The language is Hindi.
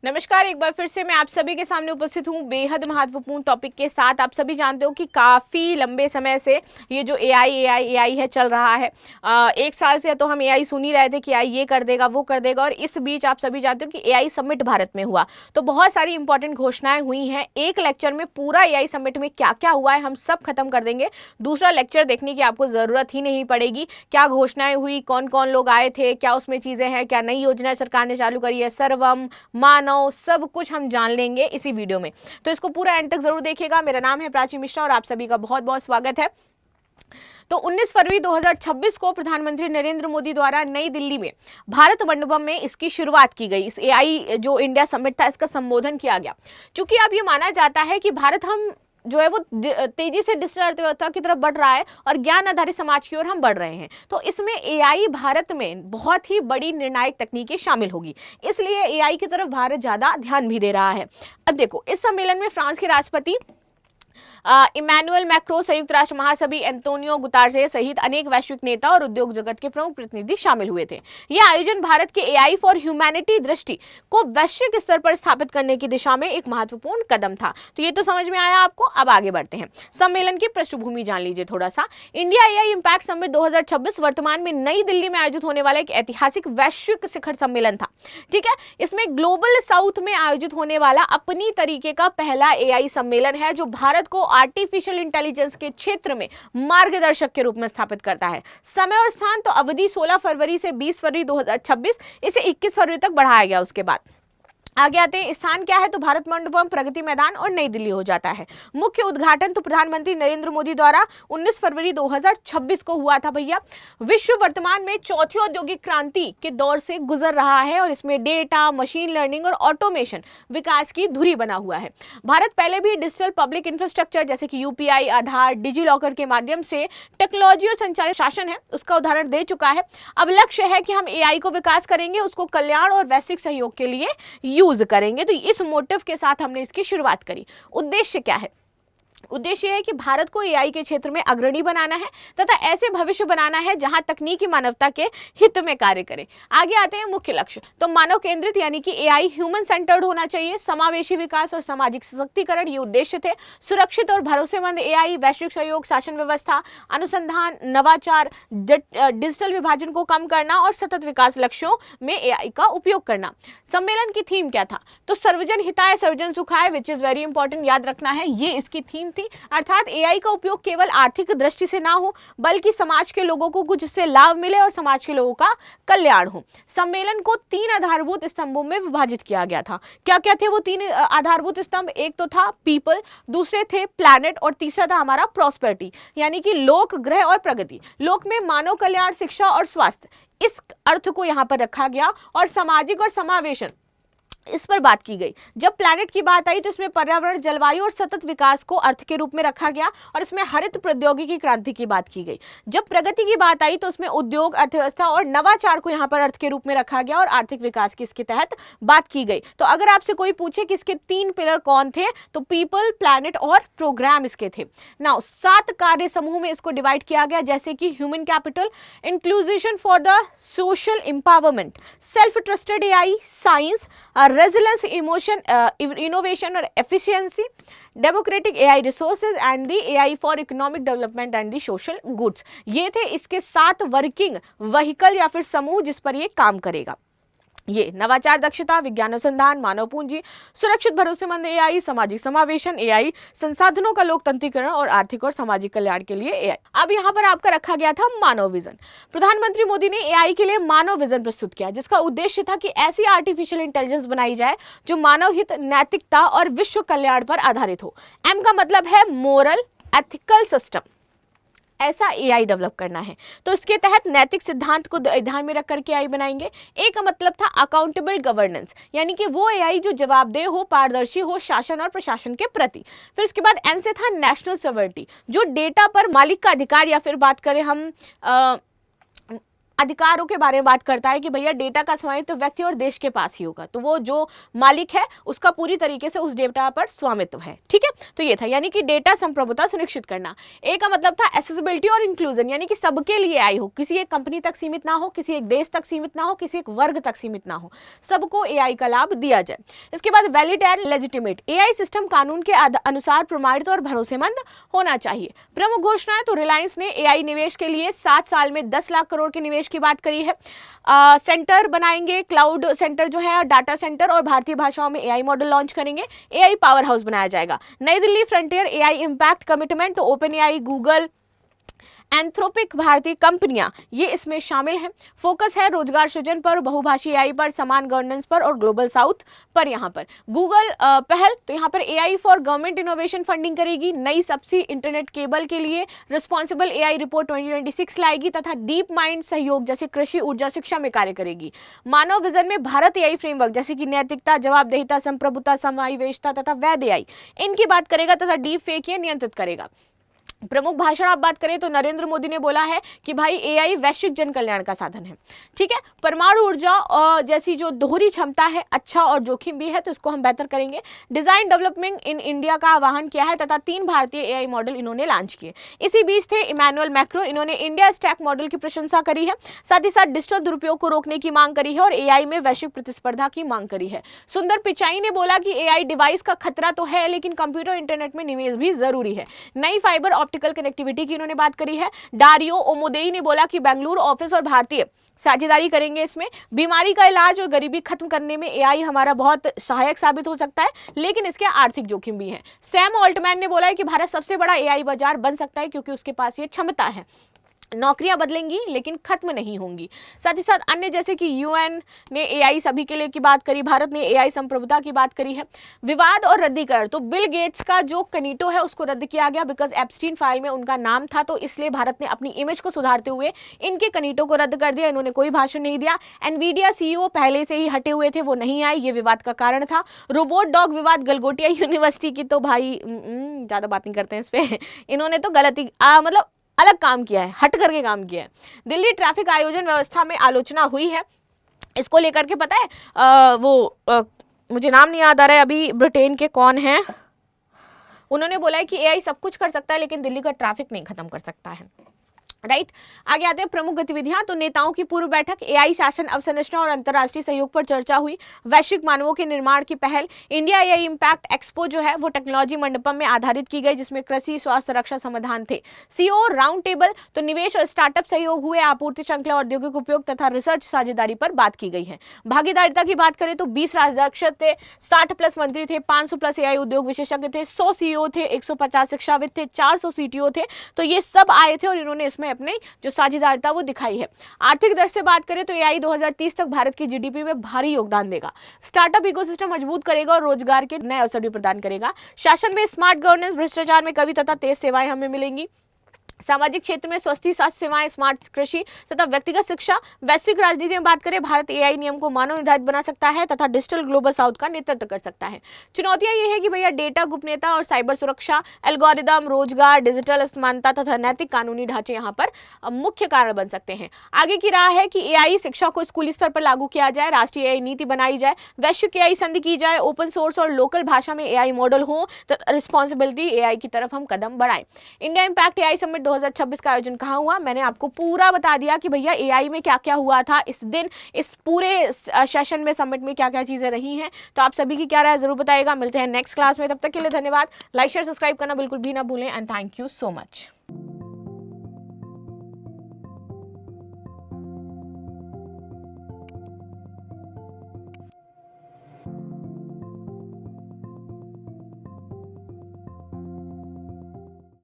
नमस्कार, एक बार फिर से मैं आप सभी के सामने उपस्थित हूँ बेहद महत्वपूर्ण टॉपिक के साथ। आप सभी जानते हो कि काफ़ी लंबे समय से ये जो एआई है चल रहा है। एक साल से तो हम एआई सुन ही रहे थे कि एआई ये कर देगा वो कर देगा, और इस बीच आप सभी जानते हो कि एआई समिट भारत में हुआ, तो बहुत सारी इंपॉर्टेंट घोषणाएं हुई हैं। एक लेक्चर में पूरा एआई समिट में क्या क्या हुआ है हम सब खत्म कर देंगे। दूसरा लेक्चर देखने की आपको ज़रूरत ही नहीं पड़ेगी। क्या घोषणाएं हुई, कौन कौन लोग आए थे, क्या उसमें चीज़ें हैं, क्या नई योजना सरकार ने चालू करी है, सर्वम मानव, सब कुछ हम जान लेंगे इसी वीडियो में। तो इसको पूरा एंड तक जरूर देखिएगा। मेरा नाम है प्राची मिश्रा और आप सभी का बहुत बहुत स्वागत है। तो 19 फरवरी 2026 को प्रधानमंत्री नरेंद्र मोदी द्वारा नई दिल्ली में भारत मंडपम में इसकी शुरुआत की गई। इस एआई जो इंडिया समिट था इसका संबोधन किया गया। चूंकि अब ये माना जाता है कि भारत हम जो है वो तेजी से डिजिटल अर्थव्यवस्था की तरफ बढ़ रहा है और ज्ञान आधारित समाज की ओर हम बढ़ रहे हैं, तो इसमें एआई भारत में बहुत ही बड़ी निर्णायक तकनीकें शामिल होगी। इसलिए एआई की तरफ भारत ज्यादा ध्यान भी दे रहा है। अब देखो, इस सम्मेलन में फ्रांस के राष्ट्रपति इमैनुअल मैक्रो, संयुक्त राष्ट्र महासचिव एंटोनियो गुतेरेस सहित अनेक वैश्विक नेता और उद्योग जगत के प्रमुख प्रतिनिधि शामिल हुए थे। यह आयोजन भारत के एआई फॉर ह्यूमैनिटी दृष्टि को वैश्विक स्तर पर स्थापित करने की दिशा में एक महत्वपूर्ण कदम था। तो ये तो समझ में आया आपको। अब आगे बढ़ते हैं, सम्मेलन की पृष्ठभूमि जान लीजिए थोड़ा सा। इंडिया एआई इंपैक्ट समिट 2026 वर्तमान में नई दिल्ली में आयोजित होने वाला एक ऐतिहासिक वैश्विक शिखर सम्मेलन था। ठीक है, इसमें ग्लोबल साउथ में आयोजित होने वाला अपनी तरीके का पहला एआई सम्मेलन है जो भारत को आर्टिफिशियल इंटेलिजेंस के क्षेत्र में मार्गदर्शक के रूप में स्थापित करता है। समय और स्थान तो अवधि 16 फरवरी से 20 फरवरी 2026, इसे 21 फरवरी तक बढ़ाया गया। उसके बाद आगे आते हैं, स्थान क्या है तो भारत मंडपम, प्रगति मैदान और नई दिल्ली हो जाता है। मुख्य उद्घाटन तो प्रधानमंत्री नरेंद्र मोदी द्वारा 19 फरवरी 2026 को हुआ था। भैया, विश्व वर्तमान में चौथी औद्योगिक क्रांति के दौर से गुजर रहा है और इसमें डेटा, मशीन लर्निंग और ऑटोमेशन विकास की धुरी बना हुआ है। भारत पहले भी डिजिटल पब्लिक इंफ्रास्ट्रक्चर जैसे कि यूपीआई, आधार, डिजी लॉकर के माध्यम से टेक्नोलॉजी और संचालित शासन है उसका उदाहरण दे चुका है। अब लक्ष्य है कि हम एआई को विकास करेंगे, उसको कल्याण और वैश्विक सहयोग के लिए यूज करेंगे। तो इस मोटिव के साथ हमने इसकी शुरुआत करी। उद्देश्य क्या है? उद्देश्य है कि भारत को एआई के क्षेत्र में अग्रणी बनाना है तथा ऐसे भविष्य बनाना है जहां तकनीकी मानवता के हित में कार्य करे। आगे आते हैं मुख्य लक्ष्य। तो मानव केंद्रित यानी कि एआई ह्यूमन सेंटर्ड होना चाहिए, समावेशी विकास और सामाजिक सशक्तिकरण ये उद्देश्य थे। सुरक्षित और भरोसेमंद एआई, वैश्विक सहयोग, शासन व्यवस्था, अनुसंधान, नवाचार, डिजिटल विभाजन को कम करना और सतत विकास लक्ष्यों में एआई का उपयोग करना। सम्मेलन की थीम क्या था तो सर्वजन हिताय सर्वजन सुखाय, विच इज वेरी इंपॉर्टेंट, याद रखना है, ये इसकी थीम थी। अर्थात एआई का उपयोग केवल आर्थिक दृष्टि से ना हो बल्कि समाज के लोगों को कुछ इससे लाभ मिले और समाज के लोगों का कल्याण हो। सम्मेलन को 3 आधारभूत स्तंभों में विभाजित किया गया था। क्या क्या थे वो 3 आधारभूत स्तंभ? एक तो था पीपल, दूसरे थे प्लैनेट और तीसरा था हमारा प्रॉस्पेरिटी यानी कि लोक, ग्रह और प्रगति। लोक में मानव कल्याण, शिक्षा और स्वास्थ्य, इस अर्थ को यहां पर रखा गया, और सामाजिक और समावेशन इस पर बात की गई। जब प्लैनेट की बात आई तो इसमें पर्यावरण, जलवायु और सतत विकास को अर्थ के रूप में रखा गया और इसमें हरित प्रौद्योगिकी क्रांति की बात की गई। जब प्रगति की बात आई तो उसमें उद्योग, अर्थव्यवस्था और नवाचार को यहाँ पर अर्थ के रूप में रखा गया और आर्थिक विकास की इसके तहत बात की गई। तो अगर आपसे कोई पूछे कि इसके 3 पिलर कौन थे तो पीपल, प्लैनेट और प्रोग्राम इसके थे। नाउ 7 कार्य समूह में इसको डिवाइड किया गया, जैसे कि human capital, inclusion for the social empowerment, self trusted AI, science, resilience, emotion, innovation और efficiency, democratic AI resources and the AI for economic development and the social goods. ये थे इसके 7 वर्किंग व्हीकल या फिर समूह जिस पर ये काम करेगा। ये नवाचार, दक्षता, विज्ञान अनुसंधान, मानव पूंजी, सुरक्षित भरोसेमंद एआई, सामाजिक समावेशन एआई, संसाधनों का लोकतंत्रीकरण और आर्थिक और सामाजिक कल्याण के लिए एआई। अब यहाँ पर आपका रखा गया था मानव विजन। प्रधानमंत्री मोदी ने एआई के लिए मानव विजन प्रस्तुत किया जिसका उद्देश्य था कि ऐसी आर्टिफिशियल इंटेलिजेंस बनाई जाए जो मानव हित, नैतिकता और विश्व कल्याण पर आधारित हो। एम का मतलब है मोरल एथिकल सिस्टम, ऐसा एआई डेवलप करना है। तो इसके तहत नैतिक सिद्धांत को ध्यान में रख करके एआई बनाएंगे। ए का मतलब था अकाउंटेबल गवर्नेंस यानी कि वो एआई जो जवाबदेह हो, पारदर्शी हो शासन और प्रशासन के प्रति। फिर इसके बाद एन से था नेशनल सॉवरेनिटी, जो डेटा पर मालिक का अधिकार या फिर बात करें हम अधिकारों के बारे में बात करता है कि भैया डेटा का स्वामित्व तो व्यक्ति और देश के पास ही होगा, तो वो जो मालिक है उसका पूरी तरीके से उस डेटा पर स्वामित्व है। ठीक है, तो ये था, यानी कि डेटा संप्रभुता सुनिश्चित करना। ए का मतलब था एसेसिबिलिटी और इंक्लूजन, यानी कि सबके लिए एआई हो, किसी एक कंपनी तक सीमित ना हो, किसी एक देश तक सीमित ना हो, किसी एक वर्ग तक सीमित ना हो, सबको एआई का लाभ दिया जाए। इसके बाद valid and legitimate, AI system कानून के अनुसार प्रमाणित और भरोसेमंद होना चाहिए। प्रमुख घोषणाएं, तो रिलायंस ने एआई निवेश के लिए 7 साल में 10 लाख करोड़ के निवेश की बात करी है। सेंटर बनाएंगे, क्लाउड सेंटर जो है, डाटा सेंटर, और भारतीय भाषाओं में एआई मॉडल लॉन्च करेंगे। एआई पावर हाउस बनाया जाएगा। नई Delhi frontier AI impact commitment, तो ओपन एआई, गूगल, एंथ्रोपिक, भारतीय कंपनियां ये इसमें शामिल हैं। फोकस है रोजगार सृजन पर, बहुभाषी एआई पर, समान गवर्नेंस पर और ग्लोबल साउथ पर। यहाँ पर गूगल पहल, तो यहाँ पर AI for government innovation funding करेगी। नई सब्सिडी इंटरनेट केबल के लिए रिस्पॉन्सिबल एआई रिपोर्ट 2026 लाएगी तथा डीप माइंड सहयोग जैसे कृषि, ऊर्जा, शिक्षा में कार्य करेगी। मानव विजन में भारत एआई फ्रेमवर्क जैसे कि नैतिकता, जवाबदेहिता, संप्रभुता, समावेशिता तथा वैध एआई इनकी बात करेगा तथा डीप फेक ये नियंत्रित करेगा। प्रमुख भाषण आप बात करें तो नरेंद्र मोदी ने बोला है कि भाई एआई वैश्विक जन कल्याण का साधन है। ठीक है, परमाणु ऊर्जा जैसी जो दोहरी क्षमता है, अच्छा और जोखिम भी है, तो इसको हम बेहतर करेंगे। डिजाइन डेवलपमेंट इन इंडिया का आह्वान किया है तथा 3 भारतीय एआई मॉडल इन्होंने लॉन्च किए। इसी बीच थे इमैनुअल मैक्रो, इन्होंने इंडिया स्टैक मॉडल की प्रशंसा करी है, साथ ही साथ डिजिटल दुरुपयोग को रोकने की मांग करी है और एआई में वैश्विक प्रतिस्पर्धा की मांग करी है। सुंदर पिचाई ने बोला कि एआई डिवाइस का खतरा तो है लेकिन कंप्यूटर इंटरनेट में निवेश भी जरूरी है। नई फाइबर ऑप्टिकल कनेक्टिविटी की इन्होंने बात करी है। डारियो ओमोदेई ने बोला कि बेंगलुरु ऑफिस और भारतीय साझेदारी करेंगे इसमें। बीमारी का इलाज और गरीबी खत्म करने में एआई हमारा बहुत सहायक साबित हो सकता है, लेकिन इसके आर्थिक जोखिम भी हैं। सैम ऑल्टमैन ने बोला है कि भारत सबसे बड़ा एआई बाजार बन सकता है क्योंकि उसके पास ये क्षमता है। नौकरियां बदलेंगी लेकिन खत्म नहीं होंगी। साथ ही साथ अन्य जैसे कि यूएन ने एआई सभी के लिए की बात करी, भारत ने एआई संप्रभुता की बात करी है। विवाद और रद्दीकरण, तो बिल गेट्स का जो कनीटो है उसको रद्द किया गया बिकॉज एप्स्टीन फाइल में उनका नाम था, तो इसलिए भारत ने अपनी इमेज को सुधारते हुए इनके कनीटो को रद्द कर दिया। इन्होंने कोई भाषण नहीं दिया। एनवीडिया सीईओ पहले से ही हटे हुए थे, वो नहीं आए, ये विवाद का कारण था। रोबोट डॉग विवाद, गलगोटिया यूनिवर्सिटी की तो भाई ज्यादा बात नहीं करते हैं इस पे। इन्होंने तो गलती मतलब अलग काम किया है, हट करके काम किया है। दिल्ली ट्रैफिक आयोजन व्यवस्था में आलोचना हुई है, इसको लेकर के पता है मुझे नाम नहीं याद आ रहा है अभी, ब्रिटेन के कौन है, उन्होंने बोला है कि एआई सब कुछ कर सकता है लेकिन दिल्ली का ट्रैफिक नहीं खत्म कर सकता है। राइट, आगे आते हैं प्रमुख गतिविधियां। तो नेताओं की पूर्व बैठक, एआई शासन अवसंरचना और अंतर्राष्ट्रीय सहयोग पर चर्चा हुई। वैश्विक मानवों के निर्माण की पहल, इंडिया एआई इंपैक्ट एक्सपो जो है वो टेक्नोलॉजी मंडपम में आधारित की गई जिसमें कृषि, स्वास्थ्य, रक्षा समाधान थे। सीओ राउंड टेबल, तो निवेश और स्टार्टअप सहयोग हुए, आपूर्ति श्रृंखला, औद्योगिक उपयोग तथा रिसर्च साझेदारी पर बात की गई है। भागीदारिता की बात करें तो 20 राष्ट्राध्यक्ष थे, 60+ मंत्री थे, 500+ एआई उद्योग विशेषज्ञ थे, 100 सीईओ थे, 150 शिक्षाविद थे, 400 सीटीओ थे। तो ये सब आए थे और इन्होंने इसमें अपने जो साझेदारिता वो दिखाई है। आर्थिक दृष्टि से बात करें तो एआई 2030 तक भारत की जीडीपी में भारी योगदान देगा। स्टार्टअप इकोसिस्टम मजबूत करेगा और रोजगार के नए अवसर भी प्रदान करेगा। शासन में स्मार्ट गवर्नेंस, भ्रष्टाचार में कमी तथा तेज सेवाएं हमें मिलेंगी। सामाजिक क्षेत्र में स्वास्थ्य, स्वास्थ्य सेवाएं, स्मार्ट कृषि तथा व्यक्तिगत शिक्षा। वैश्विक राजनीति में बात करें, भारत एआई नियम को मानव निर्धारित बना सकता है तथा डिजिटल ग्लोबल साउथ का नेतृत्व कर सकता है। चुनौतियां ये है कि भैया डेटा गोपनीयता और साइबर सुरक्षा, एल्गोरिदम, रोजगार, डिजिटल असमानता तथा नैतिक कानूनी ढांचे यहाँ पर मुख्य कारण बन सकते हैं। आगे की राह है कि एआई शिक्षा को स्कूली स्तर पर लागू किया जाए, राष्ट्रीय एआई नीति बनाई जाए, वैश्विक एआई संधि की जाए, ओपन सोर्स और लोकल भाषा में एआई मॉडल हो तथा रिस्पॉन्सिबिलिटी एआई की तरफ हम कदम बढ़ाएं। इंडिया इंपैक्ट एआई समिट 2026 का आयोजन कहाँ हुआ, मैंने आपको पूरा बता दिया कि भैया एआई में क्या क्या हुआ था इस दिन, इस पूरे सेशन में, समिट में क्या क्या चीजें रही हैं। तो आप सभी की क्या राय जरूर बताइएगा। मिलते हैं नेक्स्ट क्लास में, तब तक के लिए धन्यवाद। लाइक शेयर सब्सक्राइब करना बिल्कुल भी ना भूलें and thank you so much.